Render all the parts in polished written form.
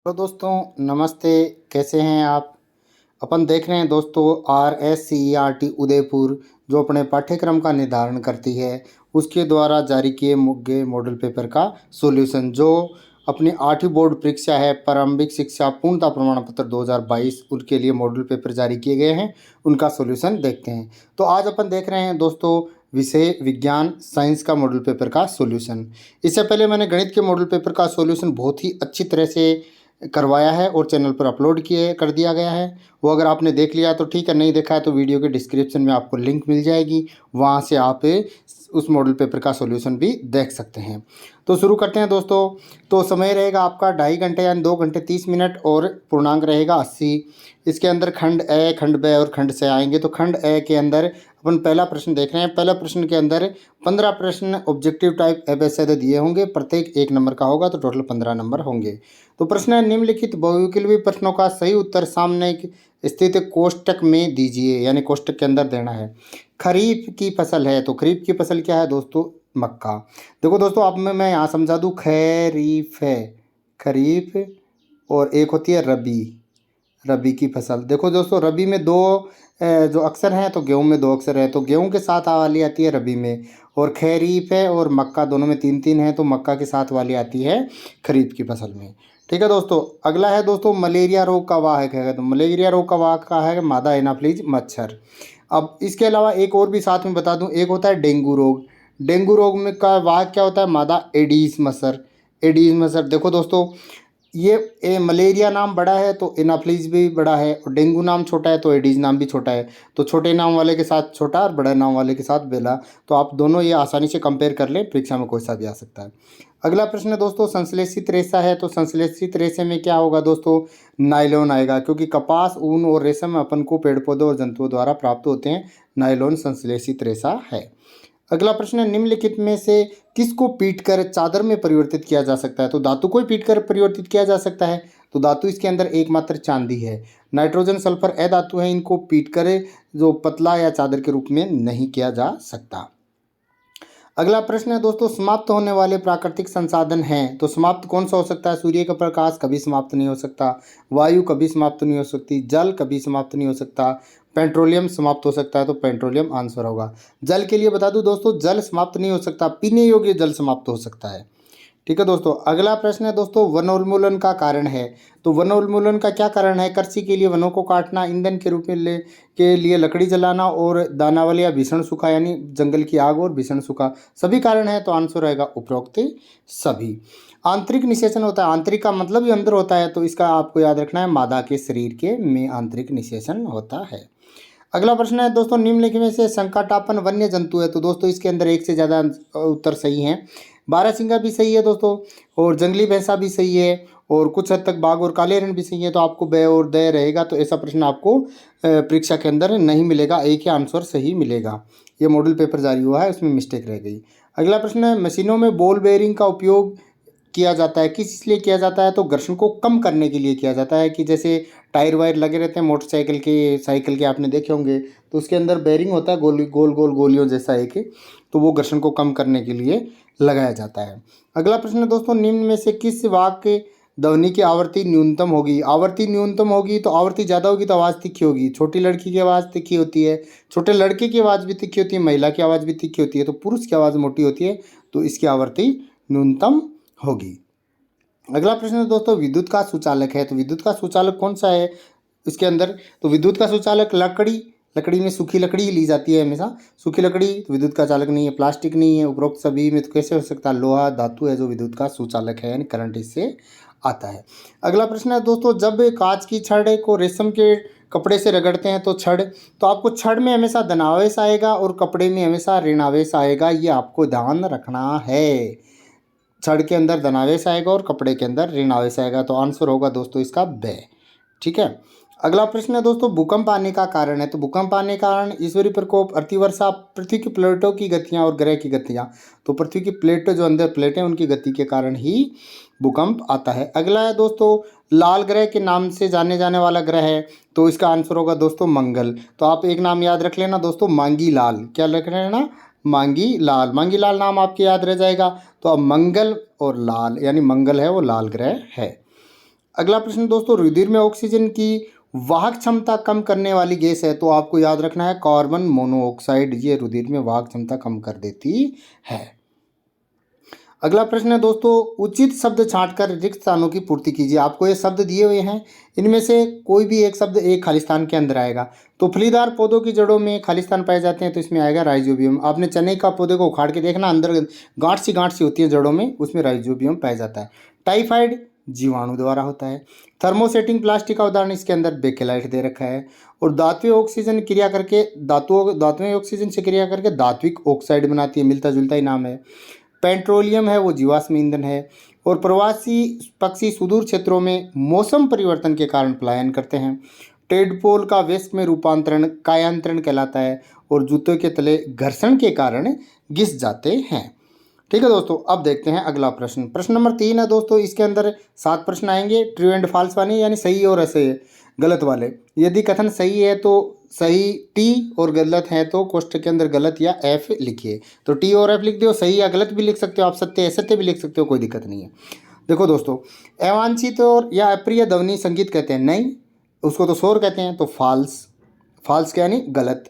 तो दोस्तों नमस्ते, कैसे हैं आप। अपन देख रहे हैं दोस्तों RSCERT उदयपुर जो अपने पाठ्यक्रम का निर्धारण करती है उसके द्वारा जारी किए गए मॉडल पेपर का सॉल्यूशन जो अपनी 8वीं बोर्ड परीक्षा है प्रारंभिक शिक्षा पूर्णता प्रमाण पत्र 2022 उनके लिए मॉडल पेपर जारी किए गए हैं, उनका सॉल्यूशन देखते हैं। तो आज अपन देख रहे हैं दोस्तों विषय विज्ञान साइंस का मॉडल पेपर का सॉल्यूशन। इससे पहले मैंने गणित के मॉडल पेपर का सॉल्यूशन बहुत ही अच्छी तरह से करवाया है और चैनल पर अपलोड किए कर दिया गया है। वो अगर आपने देख लिया तो ठीक है, नहीं देखा है तो वीडियो के डिस्क्रिप्शन में आपको लिंक मिल जाएगी, वहाँ से आप उस मॉडल पेपर का सॉल्यूशन भी देख सकते हैं। तो शुरू करते हैं दोस्तों। तो समय रहेगा आपका 2.5 घंटे यानी 2 घंटे 30 मिनट और पूर्णांक रहेगा 80। इसके अंदर खंड ए, खंड ब और खंड से आएंगे। तो खंड ए के अंदर अपन पहला प्रश्न देख रहे हैं। पहला प्रश्न के अंदर 15 प्रश्न ऑब्जेक्टिव टाइप एबेसेड दिए होंगे, प्रत्येक 1 नंबर का होगा, तो टोटल 15 नंबर होंगे। तो प्रश्न है निम्नलिखित बहुविकल्पी प्रश्नों का सही उत्तर सामने स्थित कोष्टक में दीजिए, यानी कोष्टक के अंदर देना है। खरीफ की फसल है, तो खरीफ की फसल क्या है दोस्तों, मक्का। देखो दोस्तों आप मैं यहाँ समझा दूँ, खरीफ है खरीफ, और एक होती है रबी, रबी की फसल। देखो दोस्तों रबी में दो जो अक्षर हैं, तो गेहूं में 2 अक्षर है, तो गेहूं के साथ वाली आती है रबी में। और खरीफ है और मक्का दोनों में 3-3 है, तो मक्का के साथ वाली आती है खरीफ की फसल में। ठीक है दोस्तों। अगला है दोस्तों मलेरिया रोग का वाहक है, तो मलेरिया रोग का वाहक का है मादा एनाफ्लीज मच्छर। अब इसके अलावा एक और भी साथ में बता दूं, एक होता है डेंगू रोग। डेंगू रोग में का वाहक क्या होता है, मादा एडीज मच्छर, एडीज मच्छर। देखो दोस्तों ये मलेरिया नाम बड़ा है तो एनाफ्लीज भी बड़ा है, और डेंगू नाम छोटा है तो एडीज नाम भी छोटा है। तो छोटे नाम वाले के साथ छोटा और बड़े नाम वाले के साथ बेला। तो आप दोनों ये आसानी से कंपेयर कर लें, परीक्षा में कोई सा भी आ सकता है। अगला प्रश्न है दोस्तों संश्लेषित रेशा है, तो संश्लेषित रेशे में क्या होगा दोस्तों, नायलॉन आएगा, क्योंकि कपास, ऊन और रेशम अपन को पेड़ पौधों और जंतुओं द्वारा प्राप्त होते हैं। नायलॉन संश्लेषित रेशा है। अगला प्रश्न है निम्नलिखित में से किसको पीटकर चादर में परिवर्तित किया जा सकता है, तो धातु को ही पीटकर परिवर्तित किया जा सकता है। तो धातु इसके अंदर एकमात्र चांदी है। नाइट्रोजन सल्फर अधातु है, इनको पीटकर जो पतला या चादर के रूप में नहीं किया जा सकता। अगला प्रश्न है दोस्तों समाप्त होने वाले प्राकृतिक संसाधन हैं, तो समाप्त कौन सा हो सकता है, सूर्य का प्रकाश कभी समाप्त नहीं हो सकता, वायु कभी समाप्त नहीं हो सकती, जल कभी समाप्त नहीं हो सकता, पेट्रोलियम समाप्त हो सकता है, तो पेट्रोलियम आंसर होगा। जल के लिए बता दूं दोस्तों जल समाप्त नहीं हो सकता, पीने योग्य जल समाप्त हो सकता है। ठीक है दोस्तों। अगला प्रश्न है दोस्तों वनोन्मूलन का कारण है, तो वनोन्मूलन का क्या कारण है, कृषि के लिए वनों को काटना, ईंधन के रूप में के लिए लकड़ी जलाना, और दानावली या भीषण सूखा यानी जंगल की आग और भीषण सूखा, सभी कारण है, तो आंसर रहेगा उपरोक्त सभी। आंतरिक निषेचन होता है, आंतरिक का मतलब ही अंदर होता है, तो इसका आपको याद रखना है मादा के शरीर के में आंतरिक निषेचन होता है। अगला प्रश्न है दोस्तों निम्नलिखित में से संकटापन वन्य जंतु है, तो दोस्तों इसके अंदर एक से ज़्यादा उत्तर सही हैं। बारहसिंगा भी सही है दोस्तों, और जंगली भैंसा भी सही है, और कुछ हद तक बाघ और काले हिरण भी सही है। तो आपको ब और द रहेगा, तो ऐसा प्रश्न आपको परीक्षा के अंदर नहीं मिलेगा, एक ही आंसर सही मिलेगा। ये मॉडल पेपर जारी हुआ है, उसमें मिस्टेक रह गई। अगला प्रश्न है मशीनों में बॉल बेयरिंग का उपयोग किया जाता है, किस लिए किया जाता है, तो घर्षण को कम करने के लिए किया जाता है। कि जैसे टायर वायर लगे रहते हैं मोटरसाइकिल के, साइकिल के आपने देखे होंगे, तो उसके अंदर बेयरिंग होता है गोल गोल गोल गोलियों जैसा एक, तो वो घर्षण को कम करने के लिए लगाया जाता है। अगला प्रश्न है दोस्तों निम्न में से किस वाक्य ध्वनि की आवृत्ति न्यूनतम होगी, आवृत्ति न्यूनतम होगी, तो आवृत्ति ज़्यादा होगी तो आवाज़ तीखी होगी। छोटी लड़की की आवाज़ तीखी होती है, छोटे लड़के की आवाज़ भी तीखी होती है, महिला की आवाज़ भी तीखी होती है, तो पुरुष की आवाज़ मोटी होती है, तो इसकी आवृत्ति न्यूनतम होगी। अगला प्रश्न है दोस्तों विद्युत का सुचालक है, तो विद्युत का सुचालक कौन सा है इसके अंदर, तो विद्युत का सुचालक लकड़ी, लकड़ी में सूखी लकड़ी ही ली जाती है हमेशा, सूखी लकड़ी तो विद्युत का चालक नहीं है, प्लास्टिक नहीं है, उपरोक्त सभी में तो कैसे हो सकता है, लोहा धातु है जो विद्युत का सुचालक है, यानी करंट इससे आता है। अगला प्रश्न है दोस्तों जब कांच की छड़ को रेशम के कपड़े से रगड़ते हैं तो छड़, तो आपको छड़ में हमेशा धनावेश आएगा और कपड़े में हमेशा ऋणावेश आएगा, ये आपको ध्यान रखना है। छड़ के अंदर धनावेश आएगा और कपड़े के अंदर ऋणावेश आएगा, तो आंसर होगा दोस्तों इसका ब। ठीक है। अगला प्रश्न है दोस्तों भूकंप आने का कारण है, तो भूकंप आने का कारण ईश्वरीय प्रकोप, अतिवर्षा, पृथ्वी की प्लेटों की गतियां और ग्रह की गतियां, तो पृथ्वी की प्लेटें जो अंदर प्लेटें उनकी गति के कारण ही भूकंप आता है। अगला है दोस्तों लाल ग्रह के नाम से जाने जाने वाला ग्रह है, तो इसका आंसर होगा दोस्तों मंगल। तो आप एक नाम याद रख लेना दोस्तों मांगी लाल, क्या लिख रहे हैं ना, मांगी लाल, मांगी लाल नाम आपके याद रह जाएगा। तो अब मंगल और लाल यानी मंगल है वो लाल ग्रह है। अगला प्रश्न दोस्तों, रुधिर में ऑक्सीजन की वाहक क्षमता कम करने वाली गैस है, तो आपको याद रखना है कार्बन मोनोऑक्साइड, ये रुधिर में वाहक क्षमता कम कर देती है। अगला प्रश्न है दोस्तों, उचित शब्द छांटकर रिक्त स्थानों की पूर्ति कीजिए। आपको ये शब्द दिए हुए हैं, इनमें से कोई भी एक शब्द एक खालिस्तान के अंदर आएगा। तो फलीदार पौधों की जड़ों में खालिस्तान पाए जाते हैं, तो इसमें आएगा राइजोबियम। आपने चने का पौधे को उखाड़ के देखना, अंदर गांठ सी होती है जड़ों में, उसमें राइजोबियम पाया जाता है। टाइफाइड जीवाणु द्वारा होता है। थर्मोसेटिंग प्लास्टिक का उदाहरण इसके अंदर बेकेलाइट दे रखा है। और धात्विक ऑक्सीजन क्रिया करके धातुएं ऑक्सीजन से क्रिया करके धात्विक ऑक्साइड बनाती है, मिलता जुलता ही नाम है। पेट्रोलियम है वो जीवाश्म ईंधन है। और प्रवासी पक्षी सुदूर क्षेत्रों में मौसम परिवर्तन के कारण पलायन करते हैं। टेडपोल का वयस्क में रूपांतरण कायांतरण कहलाता है। और जूतों के तले घर्षण के कारण घिस जाते हैं। ठीक है दोस्तों, अब देखते हैं अगला प्रश्न। प्रश्न नंबर 3 है दोस्तों, इसके अंदर 7 प्रश्न आएंगे, ट्रू एंड फॉल्स वाले, यानी सही और असही गलत वाले। यदि कथन सही है तो सही टी, और गलत है तो कोष्ठक के अंदर गलत या एफ लिखिए। तो टी और एफ लिख दो, सही या गलत भी लिख सकते हो आप, सत्य असत्य भी लिख सकते हो, कोई दिक्कत नहीं है। देखो दोस्तों, अवांछित और या अप्रिय ध्वनि संगीत कहते हैं, नहीं, उसको तो शोर कहते हैं, तो फॉल्स। फॉल्स क्या यानी गलत।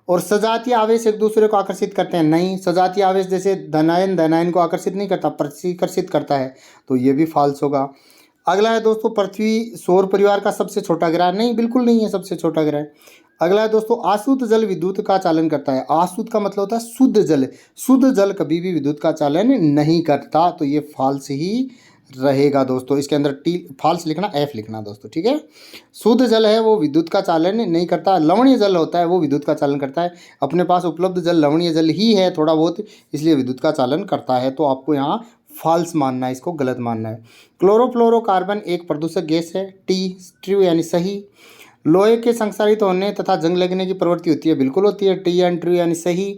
और सजातीय आवेश एक दूसरे को आकर्षित करते हैं, नहीं, सजातीय आवेश जैसे धनायन धनायन को आकर्षित नहीं करता, प्रतिकर्षित करता है, तो ये भी फॉल्स होगा। अगला है दोस्तों, पृथ्वी सौर परिवार का सबसे छोटा ग्रह, नहीं, बिल्कुल नहीं है सबसे छोटा ग्रह। अगला है दोस्तों, आशुद्ध जल विद्युत का चालन करता है। आशुद्ध का मतलब होता है शुद्ध जल, शुद्ध जल कभी भी विद्युत का चालन नहीं करता, तो ये फॉल्स ही रहेगा दोस्तों। इसके अंदर टी फॉल्स लिखना, एफ लिखना दोस्तों, ठीक है। शुद्ध जल है वो विद्युत का चालन नहीं करता, लवणीय जल होता है वो विद्युत का चालन करता है। अपने पास उपलब्ध जल लवणीय जल ही है थोड़ा बहुत, इसलिए विद्युत का चालन करता है, तो आपको यहाँ फॉल्स मानना है, इसको गलत मानना है। क्लोरोफ्लोरोकार्बन एक प्रदूषक गैस है, टी ट्रू यानी सही। लोहे के संक्षारित होने तथा जंग लगने की प्रवृत्ति होती है, बिल्कुल होती है, टी एंड ट्रू यानी सही।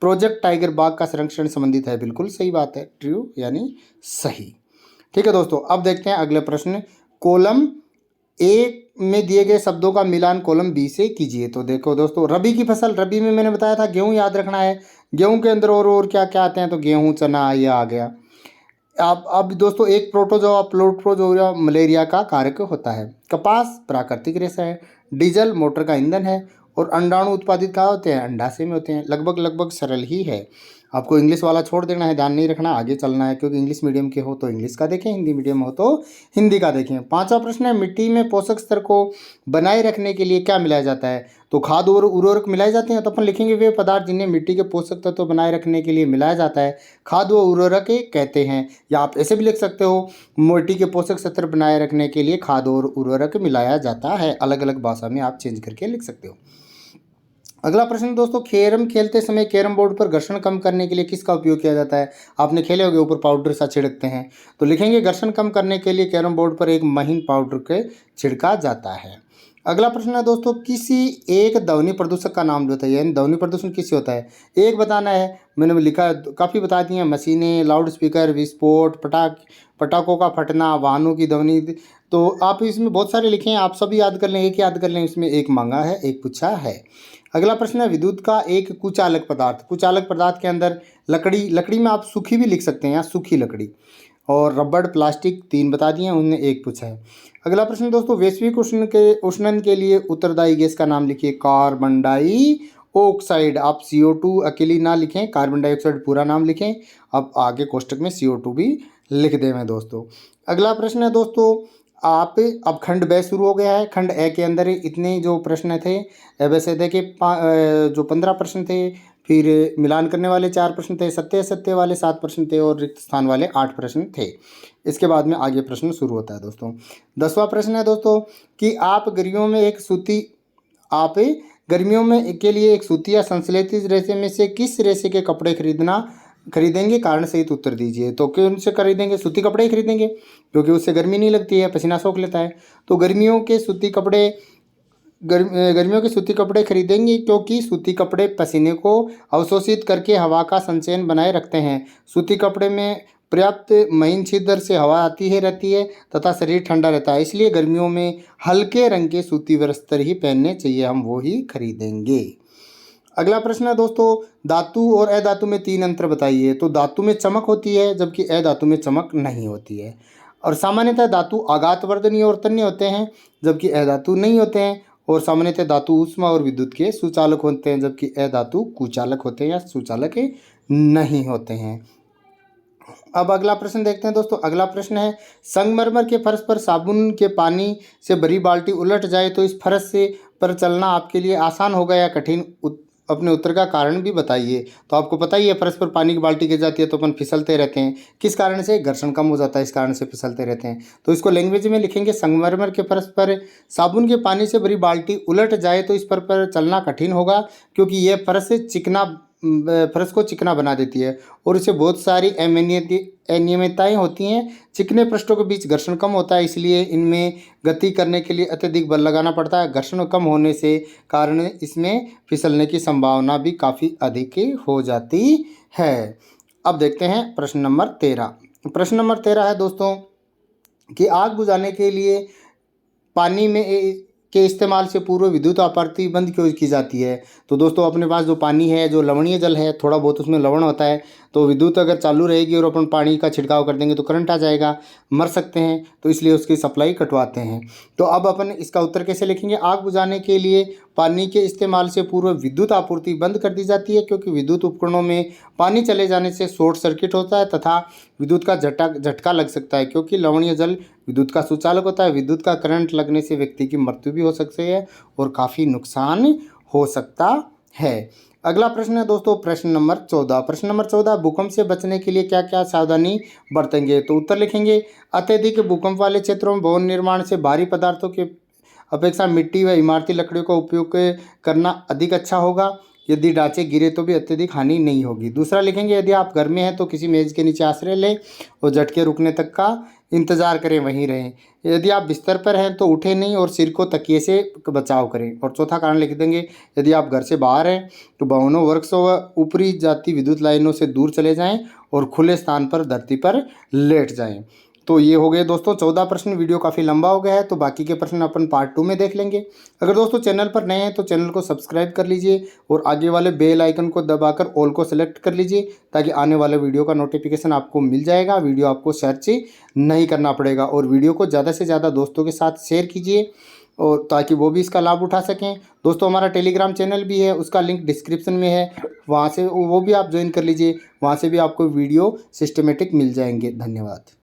प्रोजेक्ट टाइगर बाघ का संरक्षण संबंधित है, बिल्कुल सही बात है, ट्रू यानी सही। ठीक है दोस्तों, अब देखते हैं अगले प्रश्न। कॉलम ए में दिए गए शब्दों का मिलान कॉलम बी से कीजिए। तो देखो दोस्तों, रबी की फसल, रबी में मैंने बताया था गेहूं याद रखना है। गेहूं के अंदर और क्या क्या आते हैं, तो गेहूं चना ये आ गया। अब दोस्तों, एक प्रोटोजोआ प्रोटोजोआ मलेरिया का कारक होता है। कपास प्राकृतिक रेशा है। डीजल मोटर का ईंधन है। और अंडाणु उत्पादित कहाँ होते हैं, अंडाशय में होते हैं। लगभग सरल ही है। आपको इंग्लिश वाला छोड़ देना है, ध्यान नहीं रखना, आगे चलना है, क्योंकि इंग्लिश मीडियम के हो तो इंग्लिश का देखें, हिंदी मीडियम हो तो हिंदी का देखें। 5वां प्रश्न है, मिट्टी में पोषक स्तर को बनाए रखने के लिए क्या मिलाया जाता है। तो खाद और उर्वरक मिलाए जाते हैं, तो अपन लिखेंगे वे पदार्थ जिन्हें मिट्टी के पोषक तत्व बनाए रखने के लिए मिलाया जाता है, खाद व उर्वरक कहते हैं। या आप ऐसे भी लिख सकते हो, मिट्टी के पोषक तत्व बनाए रखने के लिए खाद और उर्वरक मिलाया जाता है। अलग अलग भाषा में आप चेंज करके लिख सकते हो। अगला प्रश्न दोस्तों, कैरम खेलते समय कैरम बोर्ड पर घर्षण कम करने के लिए किसका उपयोग किया जाता है। आपने खेले होंगे, ऊपर पाउडर सा छिड़कते हैं, तो लिखेंगे घर्षण कम करने के लिए कैरम बोर्ड पर एक महीन पाउडर के छिड़का जाता है। अगला प्रश्न है दोस्तों, किसी एक ध्वनि प्रदूषक का नाम बताइए, यानी ध्वनि प्रदूषण किससे होता है। एक बताना है, मैंने लिखा है, काफ़ी बता दिए हैं, मशीनें, लाउड स्पीकर, विस्फोट, पटाखों का फटना, वाहनों की ध्वनि। तो आप इसमें बहुत सारे लिखे हैं, आप सभी याद कर लें, एक याद कर लें, इसमें एक मांगा है, एक पूछा है। अगला प्रश्न है, विद्युत का एक कुचालक पदार्थ। कुचालक पदार्थ के अंदर लकड़ी में आप सूखी भी लिख सकते हैं, यहाँ सूखी लकड़ी। और रबड़, प्लास्टिक 3 बता दिए हैं, उनने एक पूछा है। अगला प्रश्न दोस्तों, वैश्विक उष्णन के लिए उत्तरदायी गैस का नाम लिखिए। Carbon dioxide. आप CO2 अकेली ना लिखें, कार्बन डाइऑक्साइड पूरा नाम लिखें। अब आगे कोष्टक में CO2 भी लिख दें दोस्तों। अगला प्रश्न है दोस्तों, आप अब खंड ब शुरू हो गया है। खंड ए के अंदर इतने जो प्रश्न थे, वैसे थे कि जो 15 प्रश्न थे, फिर मिलान करने वाले 4 प्रश्न थे, सत्य असत्य वाले 7 प्रश्न थे, और रिक्त स्थान वाले 8 प्रश्न थे। इसके बाद में आगे प्रश्न शुरू होता है दोस्तों। 10वां प्रश्न है दोस्तों कि आप गर्मियों में के लिए एक सूती या संश्लेषित रेशे में से किस रेशे के कपड़े खरीदेंगे, कारण सहित उत्तर दीजिए। तो कौन से खरीदेंगे, सूती कपड़े ही खरीदेंगे, क्योंकि उससे गर्मी नहीं लगती है, पसीना सोख लेता है। तो गर्मियों के सूती कपड़े खरीदेंगे, क्योंकि सूती कपड़े पसीने को अवशोषित करके हवा का संचयन बनाए रखते हैं। सूती कपड़े में पर्याप्त महीन छिद्र से हवा आती रहती है तथा शरीर ठंडा रहता है, इसलिए गर्मियों में हल्के रंग के सूती वस्त्र ही पहनने चाहिए, हम वो ही खरीदेंगे। अगला प्रश्न है दोस्तों, धातु और अधातु में 3 अंतर बताइए। तो धातु में चमक होती है, जबकि अधातु में चमक नहीं होती है। और सामान्यतः धातु आघातवर्धनीय और तन्य होते हैं, जबकि अधातु नहीं होते हैं। और सामान्यतः धातु ऊष्मा और विद्युत के सुचालक होते हैं, जबकि अधातु कुचालक होते हैं या सुचालक नहीं होते हैं। अब अगला प्रश्न देखते हैं दोस्तों। अगला प्रश्न है, संगमरमर के फर्श पर साबुन के पानी से भरी बाल्टी उलट जाए तो इस फर्श से पर चलना आपके लिए आसान होगा या कठिन? अपने उत्तर का कारण भी बताइए। तो आपको पता ही है, फर्श पर पानी की बाल्टी गिर जाती है तो अपन फिसलते रहते हैं। किस कारण से? घर्षण कम हो जाता है, इस कारण से फिसलते रहते हैं। तो इसको लैंग्वेज में लिखेंगे, संगमरमर के फर्श पर साबुन के पानी से भरी बाल्टी उलट जाए तो इस पर चलना कठिन होगा, क्योंकि यह फर्श को चिकना बना देती है और इससे बहुत सारी अनियमितताएं होती हैं। चिकने पृष्ठों के बीच घर्षण कम होता है, इसलिए इनमें गति करने के लिए अत्यधिक बल लगाना पड़ता है। घर्षण कम होने से कारण इसमें फिसलने की संभावना भी काफ़ी अधिक हो जाती है। अब देखते हैं प्रश्न नंबर 13। प्रश्न नंबर 13 है दोस्तों कि आग बुझाने के लिए पानी में के इस्तेमाल से पूर्व विद्युत आपूर्ति बंद क्यों की जाती है? तो दोस्तों, अपने पास जो पानी है, जो लवणीय जल है, थोड़ा बहुत उसमें लवण होता है, तो विद्युत अगर चालू रहेगी और अपन पानी का छिड़काव कर देंगे तो करंट आ जाएगा, मर सकते हैं, तो इसलिए उसकी सप्लाई कटवाते हैं। तो अब अपन इसका उत्तर कैसे लिखेंगे? आग बुझाने के लिए पानी के इस्तेमाल से पूर्व विद्युत आपूर्ति बंद कर दी जाती है, क्योंकि विद्युत उपकरणों में पानी चले जाने से शॉर्ट सर्किट होता है तथा विद्युत का झटका लग सकता है, क्योंकि लवणीय जल विद्युत का सुचालक होता है। विद्युत का करंट लगने से व्यक्ति की मृत्यु भी हो सकती है और काफ़ी नुकसान हो सकता है। अगला प्रश्न है दोस्तों, प्रश्न नंबर 14। प्रश्न नंबर 14, भूकंप से बचने के लिए क्या क्या सावधानी बरतेंगे? तो उत्तर लिखेंगे, अत्यधिक भूकंप वाले क्षेत्रों में भवन निर्माण से भारी पदार्थों के अपेक्षा मिट्टी व इमारती लकड़ियों का उपयोग करना अधिक अच्छा होगा। यदि ढांचे गिरे तो भी अत्यधिक हानि नहीं होगी। दूसरा लिखेंगे, यदि आप घर में हैं तो किसी मेज़ के नीचे आश्रय लें और झटके रुकने तक का इंतज़ार करें, वहीं रहें। यदि आप बिस्तर पर हैं तो उठें नहीं और सिर को तकिए से बचाव करें। और चौथा कारण लिख देंगे, यदि आप घर से बाहर हैं तो भवनों, वर्क्सों व ऊपरी जाती विद्युत लाइनों से दूर चले जाएं और खुले स्थान पर धरती पर लेट जाएं। तो ये हो गए दोस्तों 14 प्रश्न। वीडियो काफ़ी लंबा हो गया है, तो बाकी के प्रश्न अपन पार्ट 2 में देख लेंगे। अगर दोस्तों चैनल पर नए हैं तो चैनल को सब्सक्राइब कर लीजिए और आगे वाले बेल आइकन को दबाकर ऑल को सेलेक्ट कर लीजिए, ताकि आने वाले वीडियो का नोटिफिकेशन आपको मिल जाएगा। वीडियो आपको सर्च नहीं करना पड़ेगा। और वीडियो को ज़्यादा से ज़्यादा दोस्तों के साथ शेयर कीजिए, और ताकि वो भी इसका लाभ उठा सकें। दोस्तों, हमारा टेलीग्राम चैनल भी है, उसका लिंक डिस्क्रिप्शन में है, वहाँ से वो भी आप ज्वाइन कर लीजिए। वहाँ से भी आपको वीडियो सिस्टमेटिक मिल जाएंगे। धन्यवाद।